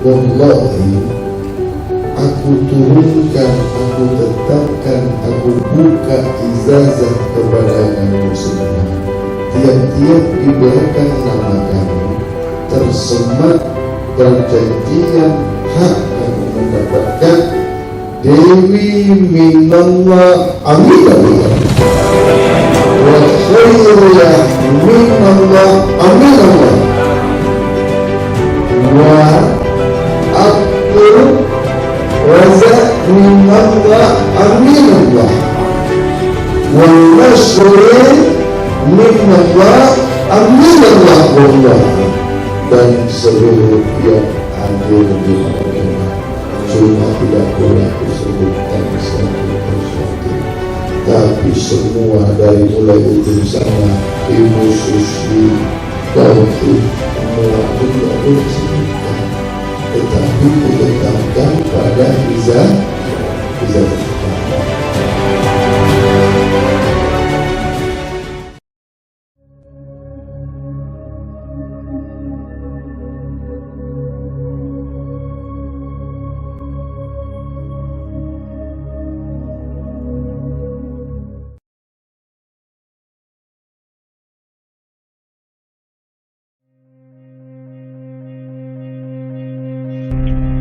wallahi aku turunkan, aku tetapkan, aku buka ijazah kepada kamu semua. Tiap-tiap di belakang nama kamu tersemat perjanjian hak kamu mendapatkan Dewi minallah amin amin wa khairiyah minallah amin amin wa abdul razak minallah amin amin wa nasrin minallah amin amin dan seluruh yang hadir di mana cuma tidak boleh disebutkan satu persatu, tapi semua dari mulai ujung sana Ibu Susi Tauhid semua tidak boleh disebutkan, tetapi ditetapkan pada ijazah.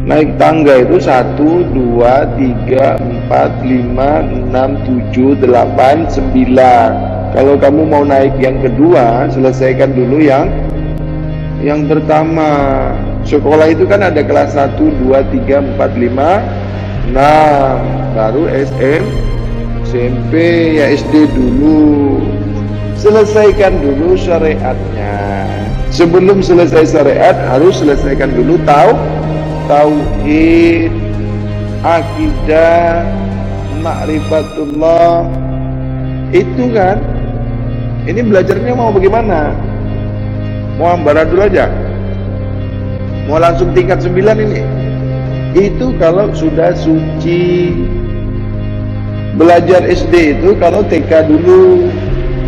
Naik tangga itu 1, 2, 3, 4, 5, 6, 7, 8, 9. Kalau kamu mau naik yang kedua, selesaikan dulu yang pertama. Sekolah itu kan ada kelas 1, 2, 3, 4, 5, 6. Baru SMP, ya SD dulu. Selesaikan dulu syariatnya. Sebelum selesai syariat, harus selesaikan dulu tauhid, akidah, ma'rifatullah. Itu kan. Ini belajarnya mau bagaimana? Mau ambaradul aja? Mau langsung tingkat 9 ini? Itu kalau sudah suci. Belajar SD itu kalau TK dulu.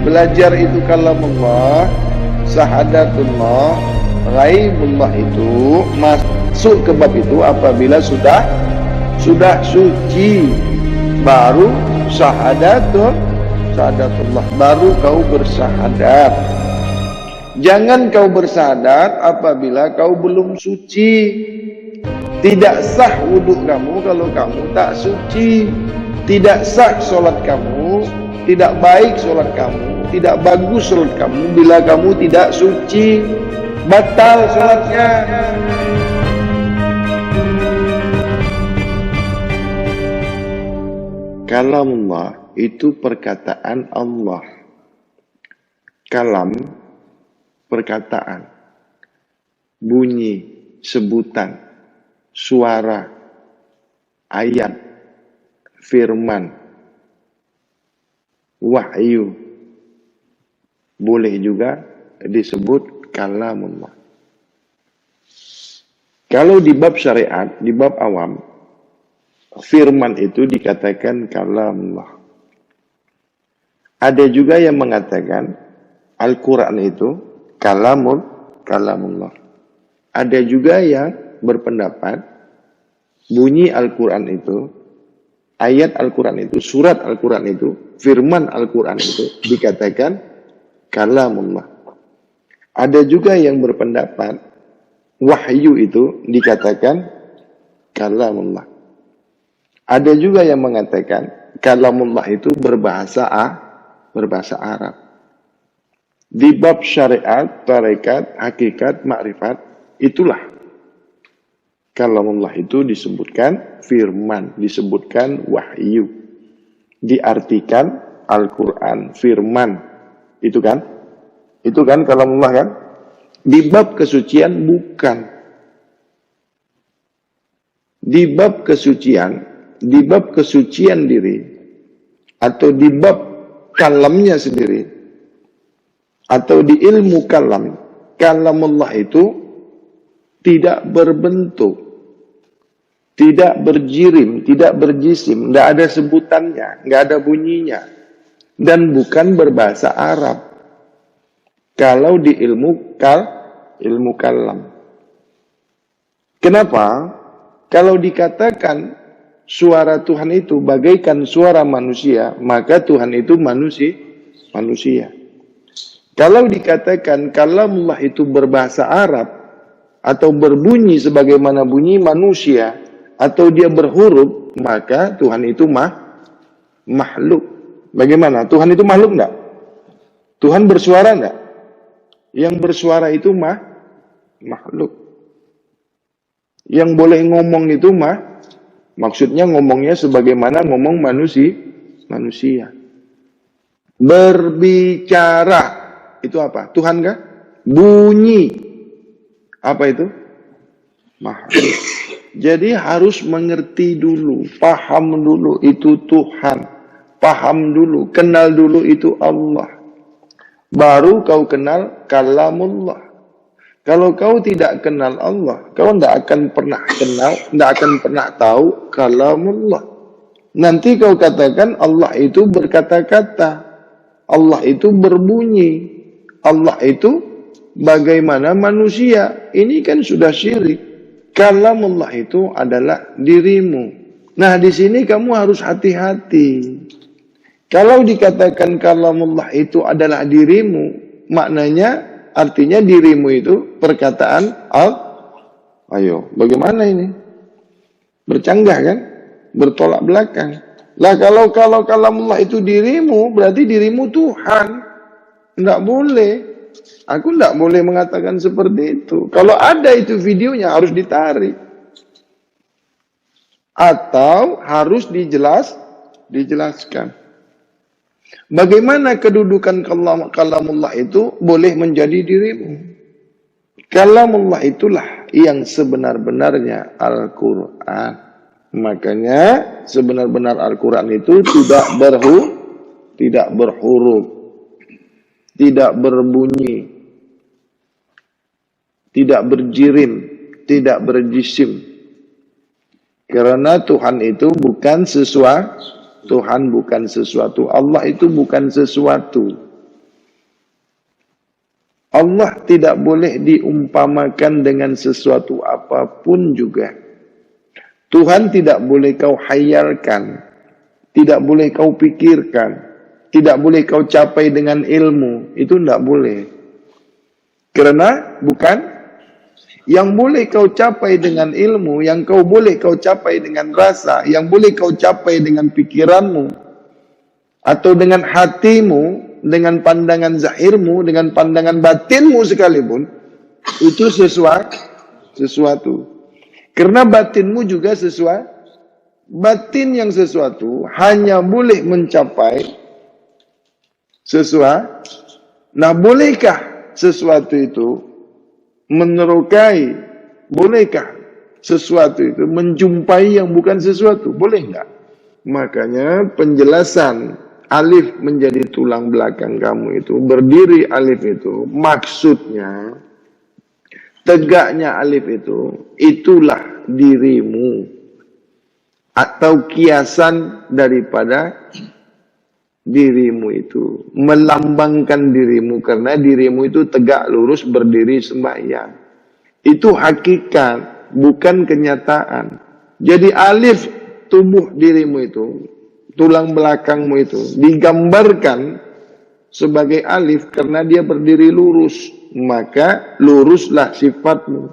Belajar itu kalamullah, syahadatullah, ghaibullah itu masuk ke bab itu apabila sudah suci, baru syahadatullah, baru kau bersyahadat. Jangan kau bersyahadat apabila kau belum suci. Tidak sah wudhu kamu kalau kamu tak suci. Tidak sah sholat kamu, tidak baik sholat kamu, tidak bagus sholat kamu bila kamu tidak suci. Batal sholatnya. Kalamullah itu perkataan Allah. Kalam, perkataan, bunyi, sebutan, suara, ayat, firman, wahyu. Boleh juga disebut kalamullah. Kalau di bab syariat, di bab awam, firman itu dikatakan kalamullah. Ada juga yang mengatakan Al-Quran itu kalamullah. Ada juga yang berpendapat bunyi Al-Quran itu, ayat Al-Quran itu, surat Al-Quran itu, firman Al-Quran itu dikatakan kalamullah. Ada juga yang berpendapat wahyu itu dikatakan kalamullah. Ada juga yang mengatakan kalamullah itu berbahasa Arab. Di bab syariat, tarekat, hakikat, makrifat, itulah kalamullah itu disebutkan firman, disebutkan wahyu, diartikan Al-Quran, firman. Itu kan kalamullah kan? Di bab kesucian bukan. Di bab kesucian diri, atau di bab kalamnya sendiri, atau di ilmu kalamullah itu tidak berbentuk, tidak berjirim, tidak berjisim, tidak ada sebutannya, tidak ada bunyinya, dan bukan berbahasa Arab. Kalau di ilmu kalam. Kenapa? Kalau dikatakan suara Tuhan itu bagaikan suara manusia, maka Tuhan itu manusia. Kalau dikatakan kalamullah itu berbahasa Arab atau berbunyi sebagaimana bunyi manusia atau dia berhuruf, maka Tuhan itu makhluk. Bagaimana? Tuhan itu makhluk enggak? Tuhan bersuara enggak? Yang bersuara itu makhluk. Yang boleh ngomong itu maksudnya ngomongnya sebagaimana ngomong manusia. Berbicara itu apa? Tuhan kah? Bunyi apa itu? Makhluk. Jadi harus mengerti dulu, paham dulu itu Tuhan, paham dulu, kenal dulu itu Allah. Baru kau kenal kalamullah. Kalau kau tidak kenal Allah, kau tidak akan pernah kenal, tidak akan pernah tahu kalamullah. Nanti kau katakan Allah itu berkata-kata, Allah itu berbunyi, Allah itu bagaimana manusia. Ini kan sudah syirik. Kalamullah itu adalah dirimu. Nah, di sini kamu harus hati-hati. Kalau dikatakan kalamullah itu adalah dirimu, maknanya artinya dirimu itu perkataan ayo, bagaimana ini? Bercanggah kan? Bertolak belakang. Lah kalau kalamullah itu dirimu, berarti dirimu Tuhan. Enggak boleh. Aku enggak boleh mengatakan seperti itu. Kalau ada itu videonya harus ditarik. Atau harus dijelaskan. Bagaimana kedudukan kalamullah itu boleh menjadi dirimu? Kalamullah itulah yang sebenar-benarnya Al-Quran. Makanya sebenar-benar Al-Quran itu tidak berhuruf, tidak berbunyi, tidak berjirim, tidak berjisim. Karena Tuhan itu bukan sesuatu. Tuhan bukan sesuatu. Allah itu bukan sesuatu. Allah tidak boleh diumpamakan dengan sesuatu apapun juga. Tuhan tidak boleh kau khayalkan. Tidak boleh kau pikirkan. Tidak boleh kau capai dengan ilmu. Itu tidak boleh. Karena bukan. Yang boleh kau capai dengan ilmu, yang kau boleh kau capai dengan rasa, yang boleh kau capai dengan pikiranmu, atau dengan hatimu, dengan pandangan zahirmu, dengan pandangan batinmu sekalipun, itu sesuatu. Karena batinmu juga sesuatu. Batin yang sesuatu hanya boleh mencapai sesuatu. Nah, bolehkah sesuatu itu menerokai, bolehkah sesuatu itu menjumpai yang bukan sesuatu? Boleh enggak? Makanya penjelasan alif menjadi tulang belakang kamu itu, berdiri alif itu, maksudnya tegaknya alif itu, itulah dirimu. Atau kiasan daripada dirimu itu, melambangkan dirimu, karena dirimu itu tegak lurus berdiri sembahyang. Itu hakikat, bukan kenyataan. Jadi alif tubuh dirimu itu, tulang belakangmu itu digambarkan sebagai alif karena dia berdiri lurus. Maka luruslah sifatmu,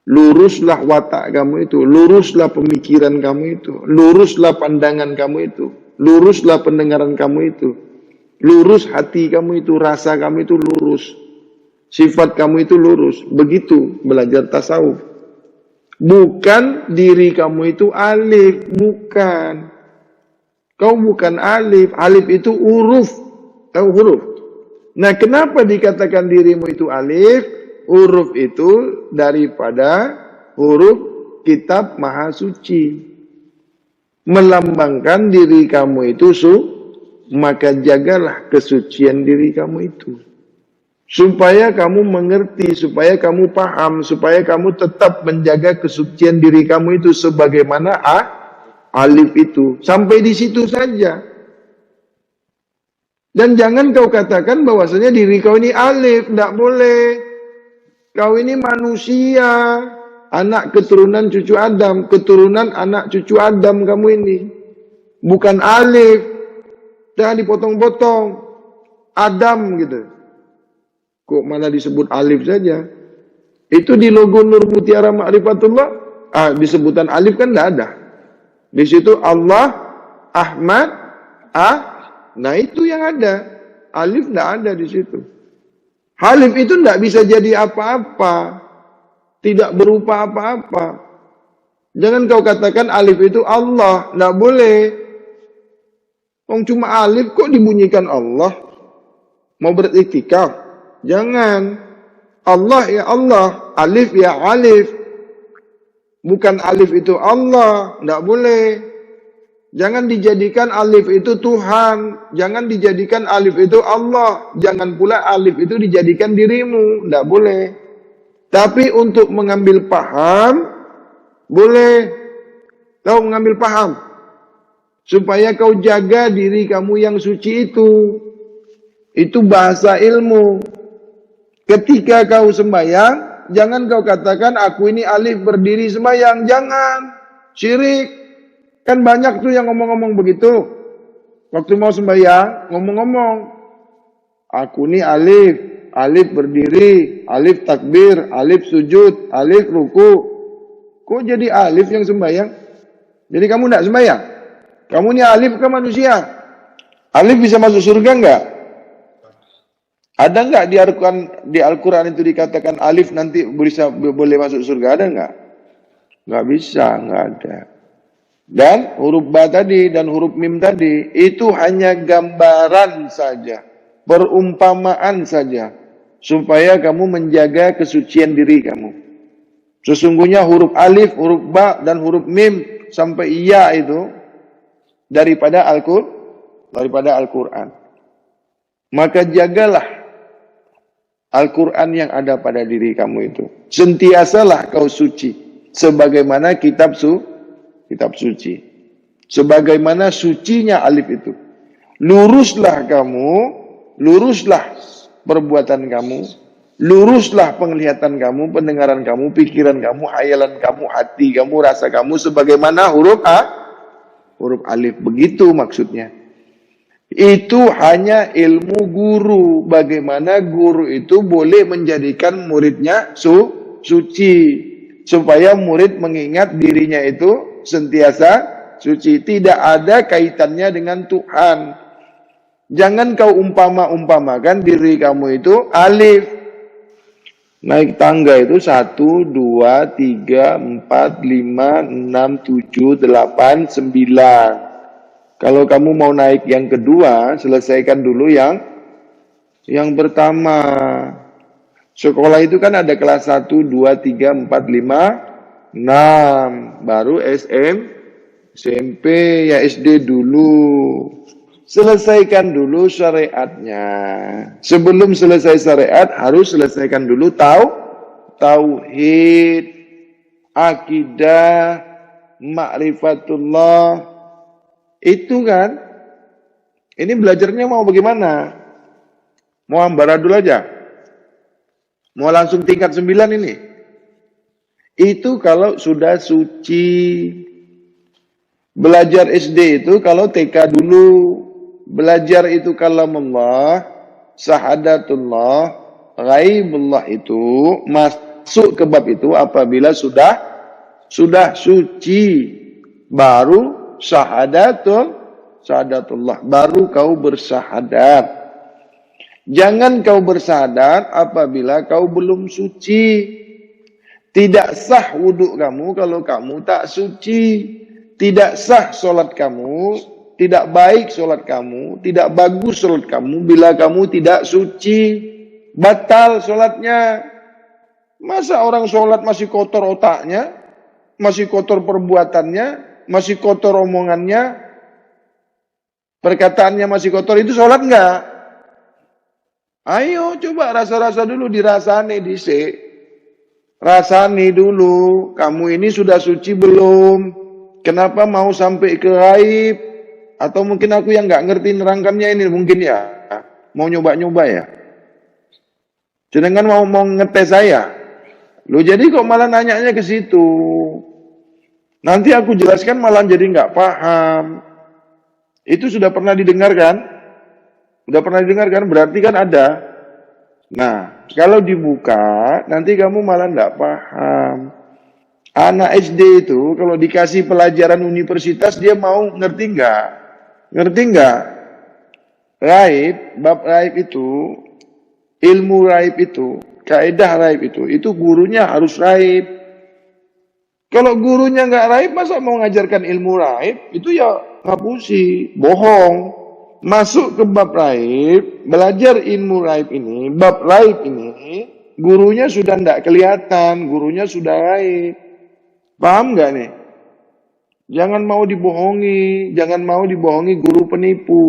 luruslah watak kamu itu, luruslah pemikiran kamu itu, luruslah pandangan kamu itu, luruslah pendengaran kamu itu, lurus hati kamu itu, rasa kamu itu lurus, sifat kamu itu lurus. Begitu belajar tasawuf. Bukan diri kamu itu alif, bukan. Kau bukan alif, alif itu huruf. Tahu huruf? Nah, kenapa dikatakan dirimu itu alif? Huruf itu daripada huruf kitab Maha Suci. Melambangkan diri kamu itu maka jagalah kesucian diri kamu itu. Supaya kamu mengerti, supaya kamu paham, supaya kamu tetap menjaga kesucian diri kamu itu sebagaimana alif itu. Sampai di situ saja. Dan jangan kau katakan bahwasanya diri kau ini alif, tidak boleh. Kau ini manusia. anak keturunan cucu Adam, keturunan anak cucu Adam kamu ini. Bukan alif. Jangan dipotong-potong. Adam gitu. Kok malah disebut alif saja? Itu di logo Nur Mutiara Ma'rifatullah, disebutan alif kan tidak ada. Di situ Allah, Ahmad, nah itu yang ada. Alif tidak ada di situ. Alif itu tidak bisa jadi apa-apa. Tidak berupa apa-apa. Jangan kau katakan alif itu Allah. Tidak boleh. Cuma alif kok dibunyikan Allah? Mau beriktikaf? Jangan. Allah ya Allah. Alif ya alif. Bukan alif itu Allah. Tidak boleh. Jangan dijadikan alif itu Tuhan. Jangan dijadikan alif itu Allah. Jangan pula alif itu dijadikan dirimu. Tidak boleh. Tapi untuk mengambil paham, boleh. Kau mengambil paham. Supaya kau jaga diri kamu yang suci itu. Itu bahasa ilmu. Ketika kau sembahyang, jangan kau katakan aku ini alif berdiri sembahyang. Jangan. Syirik. Kan banyak tuh yang ngomong-ngomong begitu. Waktu mau sembahyang, ngomong-ngomong. Aku ini alif. Alif berdiri. Alif takbir. Alif sujud. Alif ruku. Kok jadi alif yang sembahyang? Jadi kamu tidak sembahyang? Kamu ini alif ke manusia? Alif bisa masuk surga enggak? Ada enggak di Al-Quran itu dikatakan alif nanti bisa boleh masuk surga? Ada enggak? Enggak bisa, enggak ada. Dan huruf ba tadi dan huruf mim tadi itu hanya gambaran saja, perumpamaan saja, supaya kamu menjaga kesucian diri kamu. Sesungguhnya huruf alif, huruf ba dan huruf mim sampai iya itu daripada Al-Quran. Maka jagalah Al-Quran yang ada pada diri kamu itu. Sentiasalah kau suci sebagaimana kitab suci. Sebagaimana sucinya alif itu. Luruslah kamu, luruslah perbuatan kamu, luruslah penglihatan kamu, pendengaran kamu, pikiran kamu, hayalan kamu, hati kamu, rasa kamu sebagaimana huruf alif. Begitu maksudnya. Itu hanya ilmu guru. Bagaimana guru itu boleh menjadikan muridnya suci. Supaya murid mengingat dirinya itu sentiasa suci. Tidak ada kaitannya dengan Tuhan. Jangan kau umpamakan diri kamu itu alif. Naik tangga itu 1, 2, 3, 4, 5, 6, 7, 8, 9. Kalau kamu mau naik yang kedua, selesaikan dulu yang pertama. Sekolah itu kan ada kelas 1, 2, 3, 4, 5, 6. Baru SMP, ya SD dulu. Selesaikan dulu syariatnya. Sebelum selesai syariat, harus selesaikan dulu tauhid, akidah, ma'rifatullah. Itu kan. Ini belajarnya mau bagaimana? Mau ambaradul aja? Mau langsung tingkat 9 ini? Itu kalau sudah suci. Belajar SD itu kalau TK dulu. Belajar itu kalamullah, syahadatullah, ghaibullah itu masuk ke bab itu apabila sudah suci. Baru syahadatullah. Baru kau bersyahadat. Jangan kau bersyahadat apabila kau belum suci. Tidak sah wudhu kamu kalau kamu tak suci. Tidak sah solat kamu, tidak baik solat kamu, tidak bagus solat kamu bila kamu tidak suci. Batal solatnya. Masa orang solat masih kotor otaknya, masih kotor perbuatannya, masih kotor omongannya, perkataannya masih kotor, itu solat enggak? Ayo coba rasa-rasa dulu, dirasani dhisik. Rasani dulu, kamu ini sudah suci belum? Kenapa mau sampai ke gaib? Atau mungkin aku yang nggak ngerti nerangkannya ini, mungkin ya. Mau nyoba-nyoba ya. Sedangkan mau ngetes saya. Loh jadi kok malah nanyanya ke situ? Nanti aku jelaskan malah jadi nggak paham. Itu sudah pernah didengar kan? Sudah pernah didengar kan? Berarti kan ada. Nah, kalau dibuka, nanti kamu malah nggak paham. Anak SD itu kalau dikasih pelajaran universitas dia mau ngerti nggak? Ngerti nggak? Raib, bab raib itu, ilmu raib itu, kaidah raib itu gurunya harus raib. Kalau gurunya nggak raib, masa mau ngajarkan ilmu raib? Itu ya ngapusi, bohong. Masuk ke bab raib, belajar ilmu raib ini, bab raib ini, gurunya sudah nggak kelihatan, gurunya sudah raib. Paham nggak nih? Jangan mau dibohongi, jangan mau dibohongi guru penipu.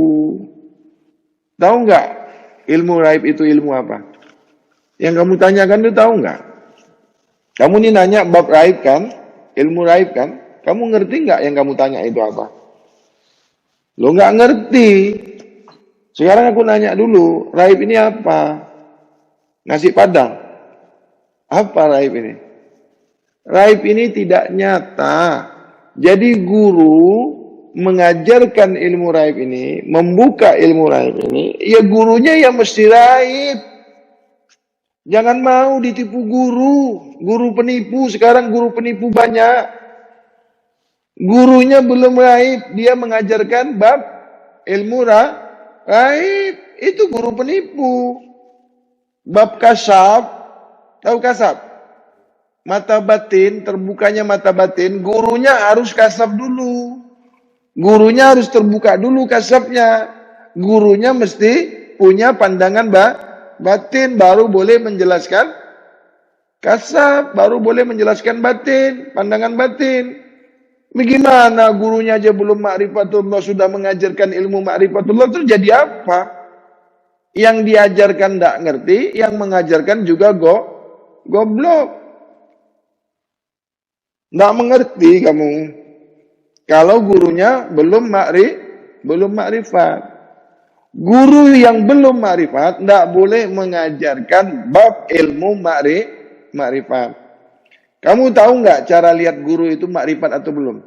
Tahu nggak ilmu raib itu ilmu apa? Yang kamu tanyakan itu tahu nggak? Kamu nih nanya bab raib kan, ilmu raib kan? Kamu ngerti nggak yang kamu tanya itu apa? Lo nggak ngerti. Sekarang aku nanya dulu, raib ini apa? Nasi padang. Apa raib ini? Raib ini tidak nyata. Jadi guru mengajarkan ilmu raib ini, membuka ilmu raib ini, ya gurunya yang mesti raib. Jangan mau ditipu guru penipu. Sekarang guru penipu banyak. Gurunya belum raib, dia mengajarkan bab ilmu raib. Itu guru penipu. Bab kasab, tahu kasab? Mata batin, terbukanya mata batin, gurunya harus kasab dulu. Gurunya harus terbuka dulu kasabnya. Gurunya mesti punya pandangan batin, baru boleh menjelaskan kasab, baru boleh menjelaskan batin, pandangan batin. Bagaimana gurunya aja belum ma'rifatullah sudah mengajarkan ilmu ma'rifatullah, terus jadi apa? Yang diajarkan tidak ngerti, yang mengajarkan juga goblok. Nggak mengerti kamu. Kalau gurunya belum makrifat. Guru yang belum makrifat nggak boleh mengajarkan bab ilmu makrifat. Kamu tahu nggak cara lihat guru itu makrifat atau belum?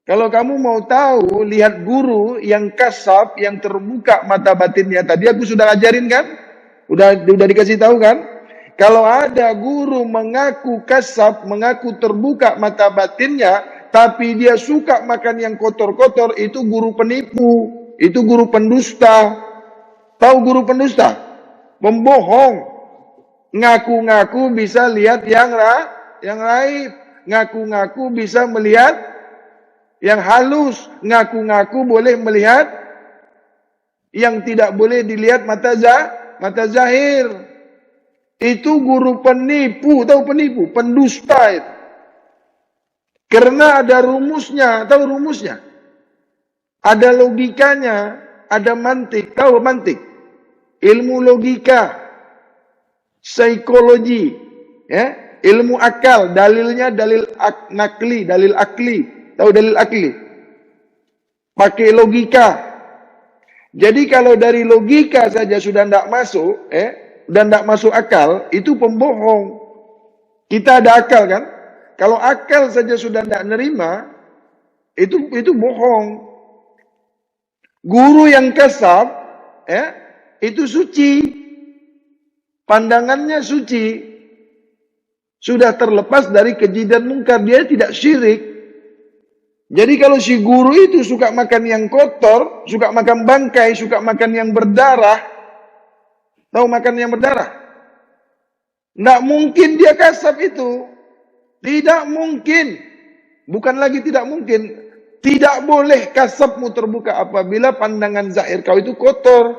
Kalau kamu mau tahu, lihat guru yang kasab, yang terbuka mata batinnya. Tadi aku sudah ajarin kan? Udah dikasih tahu kan? Kalau ada guru mengaku kasab, mengaku terbuka mata batinnya, tapi dia suka makan yang kotor-kotor, itu guru penipu, itu guru pendusta. Tahu guru pendusta? Pembohong. Ngaku-ngaku bisa lihat yang raib, ngaku-ngaku bisa melihat yang halus, ngaku-ngaku boleh melihat yang tidak boleh dilihat mata zahir. Itu guru penipu, tahu penipu, pendusta itu. Karena ada rumusnya, tahu rumusnya? Ada logikanya, ada mantik, tahu mantik? Ilmu logika, psikologi, ya, ilmu akal, dalilnya dalil nakli, dalil akli, tahu dalil akli? Pakai logika. Jadi kalau dari logika saja sudah tidak masuk, dan tidak masuk akal, itu pembohong. Kita ada akal kan? Kalau akal saja sudah tidak nerima, itu bohong. Guru yang kasab, itu suci. Pandangannya suci. Sudah terlepas dari keji dan mungkar, dia tidak syirik. Jadi kalau si guru itu suka makan yang kotor, suka makan bangkai, suka makan yang berdarah, tahu makan yang berdarah? Tidak mungkin dia kasab itu. Tidak mungkin. Bukan lagi tidak mungkin. Tidak boleh kasabmu terbuka apabila pandangan zahir kau itu kotor.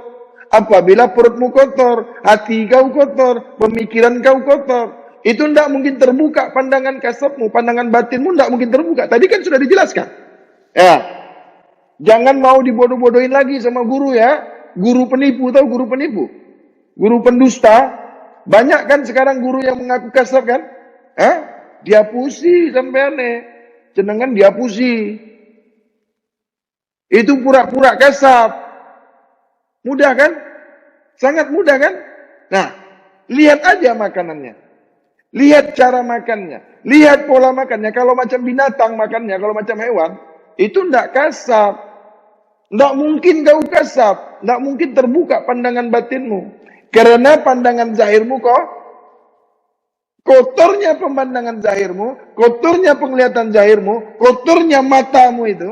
Apabila perutmu kotor, hati kau kotor, pemikiran kau kotor. Itu tidak mungkin terbuka pandangan kasabmu, pandangan batinmu tidak mungkin terbuka. Tadi kan sudah dijelaskan. Ya. Jangan mau dibodoh-bodohin lagi sama guru ya. Guru penipu, tahu guru penipu? Guru pendusta, banyak kan sekarang guru yang mengaku kasab kan? Dia pusi sampai aneh. Jenengan dia pusi. Itu pura-pura kasab. Mudah kan? Sangat mudah kan? Nah, lihat aja makanannya. Lihat cara makannya. Lihat pola makannya. Kalau macam binatang makannya, kalau macam hewan, itu tidak kasar. Tidak mungkin kau kasar. Tidak mungkin terbuka pandangan batinmu. Karena pandangan zahirmu kotornya pemandangan zahirmu, kotornya penglihatan zahirmu, kotornya matamu itu,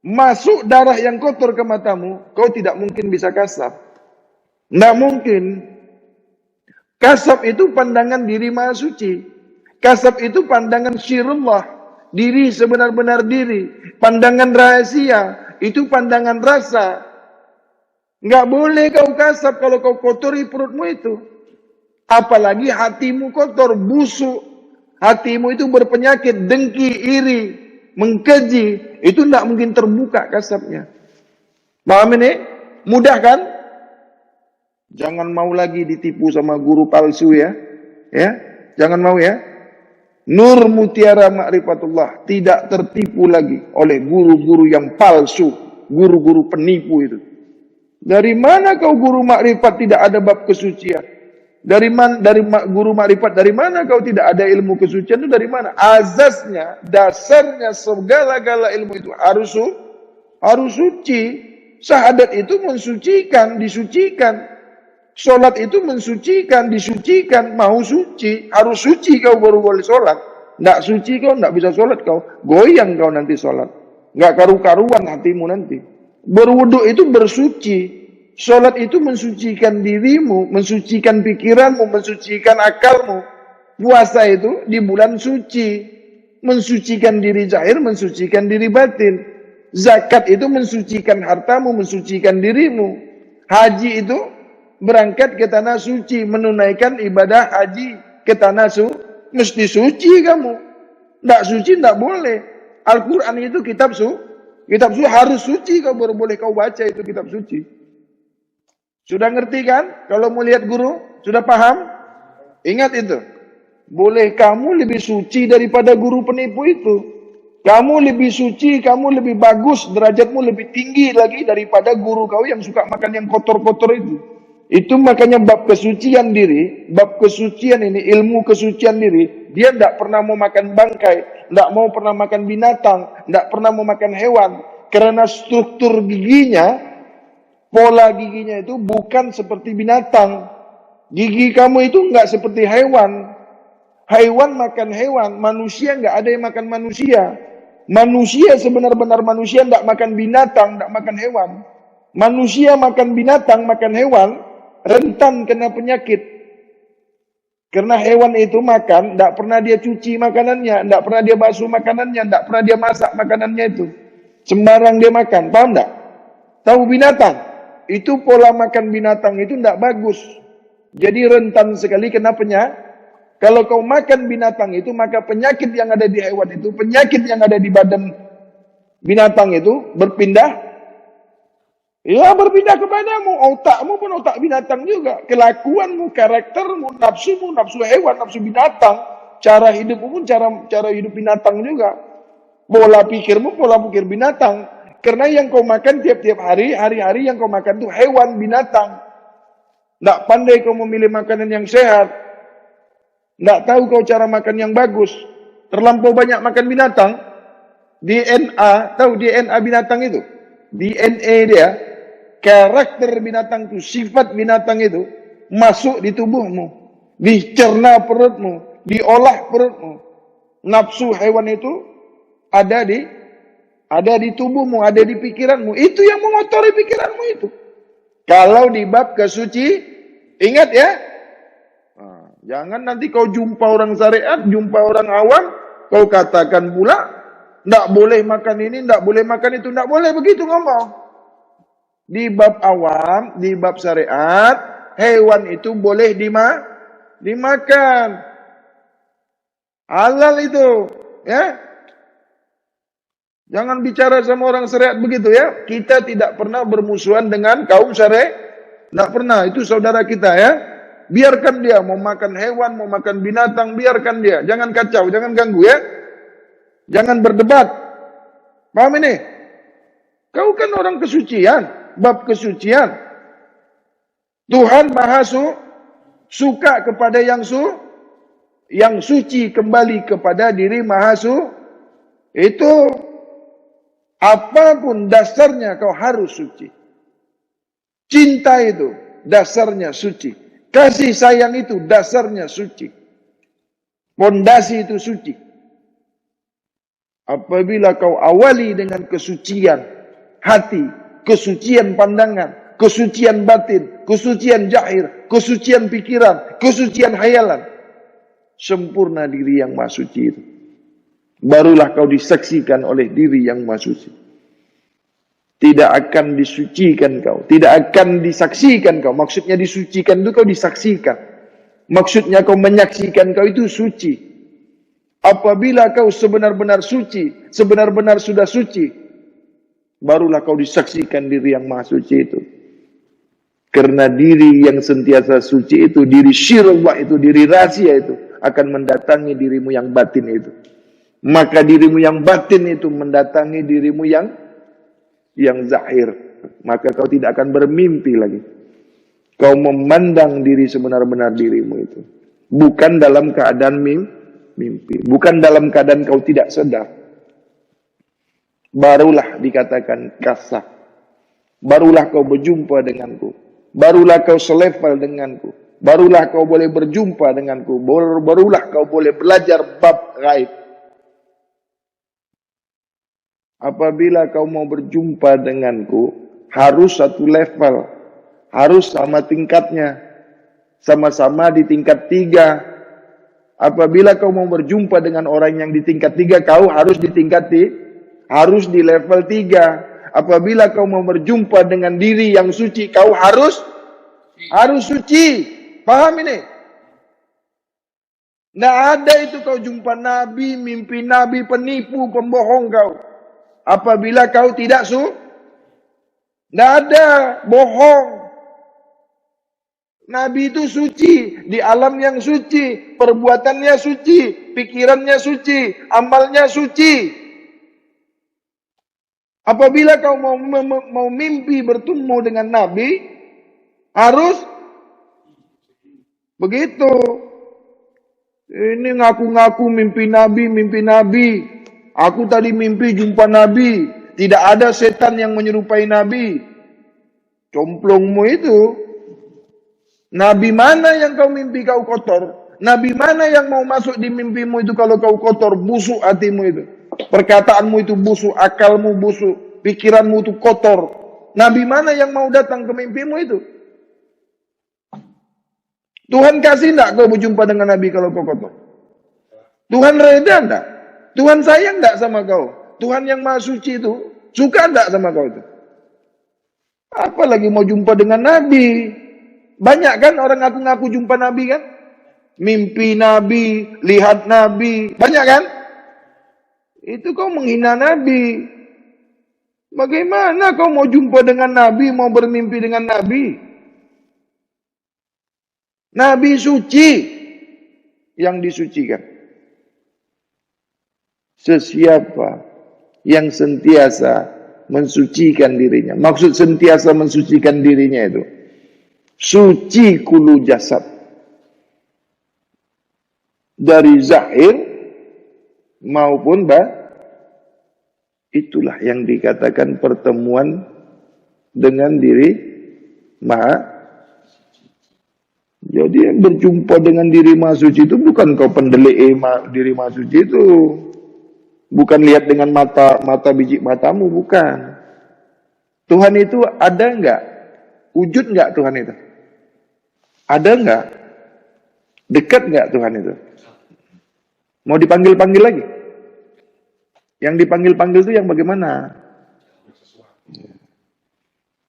masuk darah yang kotor ke matamu, kau tidak mungkin bisa kasar. Tidak mungkin. Kasab itu pandangan diri maha suci. Kasab itu pandangan syirullah, diri sebenar-benar diri. Pandangan rahasia, itu pandangan rasa. Nggak boleh kau kasab kalau kau kotori perutmu itu. Apalagi hatimu kotor, busuk. Hatimu itu berpenyakit, dengki, iri, mengkeji. Itu tidak mungkin terbuka kasabnya. Paham ini? Mudah kan? Jangan mau lagi ditipu sama guru palsu ya. Ya, jangan mau ya. Nur mutiara ma'rifatullah tidak tertipu lagi oleh guru-guru yang palsu, guru-guru penipu itu. Dari mana kau guru makrifat tidak ada bab kesucian? Dari guru makrifat dari mana kau tidak ada ilmu kesucian itu dari mana? Azasnya, dasarnya segala-gala ilmu itu harus suci. Syahadat itu mensucikan, disucikan. Sholat itu mensucikan, disucikan, mau suci, harus suci kau baru boleh sholat. Nggak suci kau, nggak bisa sholat kau. Goyang kau nanti sholat. Nggak karu-karuan hatimu nanti. Berwudu itu bersuci. Sholat itu mensucikan dirimu, mensucikan pikiranmu, mensucikan akalmu. Puasa itu di bulan suci. Mensucikan diri zahir, mensucikan diri batin. Zakat itu mensucikan hartamu, mensucikan dirimu. Haji itu berangkat ke tanah suci, menunaikan ibadah haji ke tanah mesti suci kamu. Tidak suci tidak boleh. Al-Quran itu kitab suci harus suci kau baru boleh kau baca itu kitab suci. Sudah ngerti kan? Kalau mau lihat guru, sudah paham? Ingat itu. Boleh kamu lebih suci daripada guru penipu itu. Kamu lebih suci, kamu lebih bagus, derajatmu lebih tinggi lagi daripada guru kau yang suka makan yang kotor-kotor itu. Itu makanya bab kesucian diri, bab kesucian ini, ilmu kesucian diri, dia tidak pernah mau makan bangkai, tidak mau pernah makan binatang, tidak pernah mau makan hewan. Karena struktur giginya, pola giginya itu bukan seperti binatang. Gigi kamu itu nggak seperti hewan. Hewan makan hewan, manusia nggak ada yang makan manusia. Manusia sebenar-benar manusia tidak makan binatang, tidak makan hewan. Manusia makan binatang, makan hewan, rentan kena penyakit. Karena hewan itu makan, tidak pernah dia cuci makanannya, tidak pernah dia basuh makanannya, tidak pernah dia masak makanannya itu. Sembarang dia makan, paham tidak? Tahu binatang? Itu pola makan binatang itu tidak bagus. Jadi rentan sekali kena penyakit. Kalau kau makan binatang itu, maka penyakit yang ada di hewan itu, penyakit yang ada di badan binatang itu berpindah. Ya berpindah kepadamu, otakmu pun otak binatang juga. Kelakuanmu, karaktermu, nafsumu, nafsu hewan, nafsu binatang. Cara hidupmu pun cara hidup binatang juga. Pola pikirmu, pola pikir binatang. Karena yang kau makan tiap-tiap hari, hari-hari yang kau makan itu hewan, binatang. Tidak pandai kau memilih makanan yang sehat. Tidak tahu kau cara makan yang bagus. Terlampau banyak makan binatang. DNA, tahu DNA binatang itu? DNA dia, karakter binatang itu, sifat binatang itu masuk di tubuhmu, dicerna perutmu, diolah perutmu. Nafsu hewan itu ada di tubuhmu, ada di pikiranmu. Itu yang mengotori pikiranmu itu. Kalau di bab kesuci, ingat ya. Nah, jangan nanti kau jumpa orang syariat, jumpa orang awam, kau katakan pula tidak boleh makan ini, tidak boleh makan itu, tidak boleh begitu ngomong. Di bab awam, di bab syariat, hewan itu boleh dimakan. Halal itu, ya. Jangan bicara sama orang syariat begitu ya. Kita tidak pernah bermusuhan dengan kaum syariat. Tidak pernah, itu saudara kita ya. Biarkan dia mau makan hewan, mau makan binatang, biarkan dia. Jangan kacau, jangan ganggu ya. Jangan berdebat. Paham ini? Kau kan orang kesucian, bab kesucian. Tuhan Maha suka kepada yang yang suci kembali kepada diri Maha itu apapun dasarnya kau harus suci. Cinta itu dasarnya suci. Kasih sayang itu dasarnya suci. Pondasi itu suci. Apabila kau awali dengan kesucian hati, kesucian pandangan, kesucian batin, kesucian zahir, kesucian pikiran, kesucian hayalan, sempurna diri yang maha suci itu. Barulah kau disaksikan oleh diri yang maha suci. Tidak akan disucikan kau, tidak akan disaksikan kau. Maksudnya disucikan itu kau disaksikan. Maksudnya kau menyaksikan kau itu suci. Apabila kau sebenar-benar suci, sebenar-benar sudah suci, barulah kau disaksikan diri yang maha suci itu. Karena diri yang sentiasa suci itu, diri syirullah itu, diri rahasia itu, akan mendatangi dirimu yang batin itu. Maka dirimu yang batin itu mendatangi dirimu yang zahir. Maka kau tidak akan bermimpi lagi. Kau memandang diri sebenar-benar dirimu itu. Bukan dalam keadaan mimpi. Bukan dalam keadaan kau tidak sadar. Barulah dikatakan kasah. Barulah kau berjumpa denganku. Barulah kau selevel denganku. Barulah kau boleh berjumpa denganku. Barulah kau boleh belajar bab gaib. Apabila kau mau berjumpa denganku, harus satu level. Harus sama tingkatnya. Sama-sama di tingkat 3. Apabila kau mau berjumpa dengan orang yang di tingkat 3, kau harus harus di level 3. Apabila kau mau berjumpa dengan diri yang suci, kau harus suci. Paham ini? Tidak ada itu kau jumpa Nabi, mimpi Nabi, penipu, pembohong kau. Apabila kau tidak tidak ada, bohong. Nabi itu suci, di alam yang suci, perbuatannya suci, pikirannya suci, amalnya suci. Apabila kau mau mimpi bertemu dengan Nabi, harus begitu. Ini ngaku-ngaku mimpi Nabi. Aku tadi mimpi jumpa Nabi. Tidak ada setan yang menyerupai Nabi. Complongmu itu. Nabi mana yang kau mimpi kau kotor? Nabi mana yang mau masuk di mimpimu itu kalau kau kotor? Busuk hatimu itu. Perkataanmu itu busuk, akalmu busuk, pikiranmu itu kotor. Nabi mana yang mau datang ke mimpimu itu? Tuhan kasih enggak kau berjumpa dengan Nabi kalau kau kotor? Tuhan reda enggak? Tuhan sayang enggak sama kau? Tuhan yang maha suci itu suka enggak sama kau itu? Apalagi mau jumpa dengan Nabi? Banyak kan orang ngaku-ngaku jumpa Nabi kan? Mimpi Nabi, lihat Nabi. Banyak kan? Itu kau menghina Nabi. Bagaimana kau mau jumpa dengan Nabi, mau bermimpi dengan Nabi? Nabi suci yang disucikan. Sesiapa yang sentiasa mensucikan dirinya. Maksud sentiasa mensucikan dirinya itu, suci kulu jasad. Dari zahir maupun itulah yang dikatakan pertemuan dengan diri maha. Jadi yang berjumpa dengan diri maha suci itu bukan kau pendelik diri maha suci itu. Bukan lihat dengan mata biji matamu, bukan. Tuhan itu ada enggak? Wujud enggak Tuhan itu? Ada enggak? Dekat enggak Tuhan itu? Mau dipanggil-panggil lagi? Yang dipanggil-panggil itu yang bagaimana?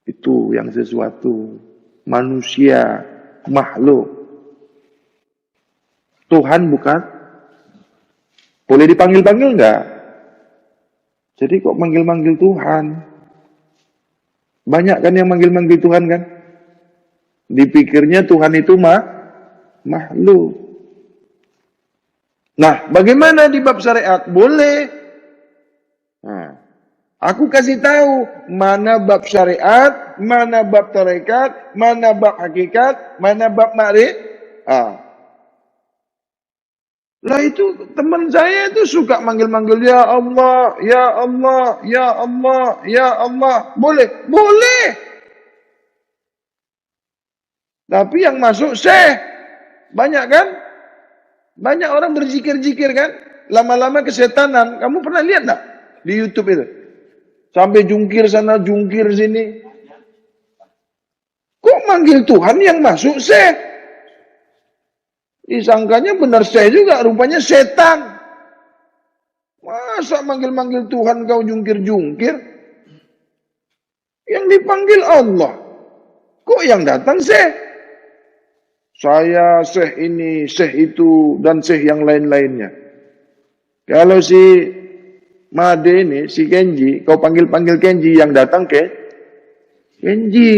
Itu yang sesuatu. Manusia, makhluk. Tuhan bukan? Boleh dipanggil-panggil enggak? Jadi kok manggil-manggil Tuhan? Banyak kan yang manggil-manggil Tuhan kan? Dipikirnya Tuhan itu makhluk. Nah, bagaimana di bab syariat? Boleh. Nah, aku kasih tahu mana bab syariat, mana bab tarekat, mana bab hakikat, mana bab ma'rifat. Lah itu teman saya itu suka manggil-manggil ya Allah, ya Allah, ya Allah, ya Allah. Boleh? Boleh. Tapi yang masuk syekh. Banyak kan? Banyak orang berzikir-zikir kan? Lama-lama kesetanan. Kamu pernah lihat enggak di YouTube itu? Sampai jungkir sana, jungkir sini. Kok manggil Tuhan yang masuk syekh? Disangkanya benar syekh juga, rupanya setan. Masa manggil-manggil Tuhan kau jungkir-jungkir? Yang dipanggil Allah. Kok yang datang syekh? Saya syekh ini, syekh itu, dan syekh yang lain-lainnya. Kalau si Made ini, si Kenji, kau panggil-panggil Kenji, yang datang ke Kenji.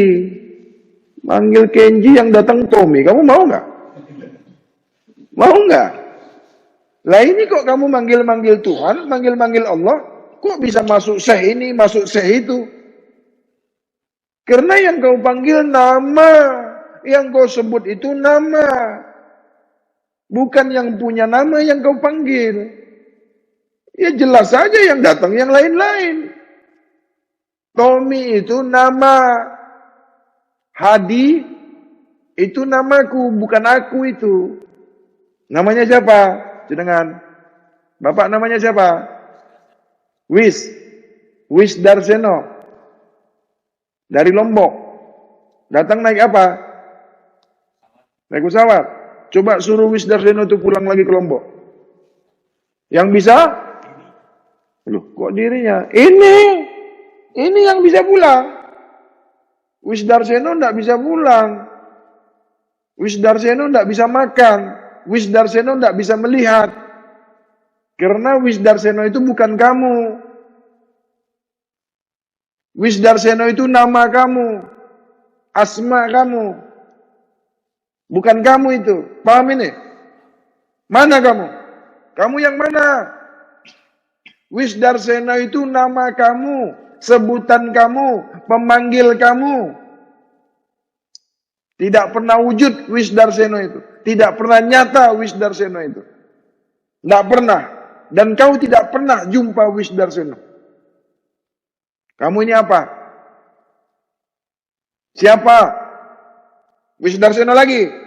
Manggil Kenji, yang datang Tommy. Kamu mau nggak? Mau nggak? Lah ini kok kamu manggil-manggil Tuhan, manggil-manggil Allah, kok bisa masuk syekh ini, masuk syekh itu? Karena yang kau panggil nama, yang kau sebut itu nama. Bukan yang punya nama yang kau panggil. Ya jelas saja yang datang yang lain-lain. Tommy itu nama. Hadi itu namaku, bukan aku itu. Namanya siapa? Jenengan. Bapak namanya siapa? Wis Darseno. Dari Lombok. Datang naik apa? Naik pesawat. Coba suruh Wis Darseno itu pulang lagi ke Lombok. Yang bisa? Loh, kok dirinya? Ini yang bisa pulang. Wis Darseno enggak bisa pulang. Wis Darseno enggak bisa makan. Wis Darseno enggak bisa melihat. Karena Wis Darseno itu bukan kamu. Wis Darseno itu nama kamu. Asma kamu. Bukan kamu itu. Paham ini? Mana kamu? Kamu yang mana? Wis Darseno itu nama kamu, sebutan kamu, pemanggil kamu. Tidak pernah wujud Wis Darseno itu. Tidak pernah nyata Wis Darseno itu. Tidak pernah. Dan kau tidak pernah jumpa Wis Darseno. Kamu ini apa? Siapa? Wis Darseno lagi?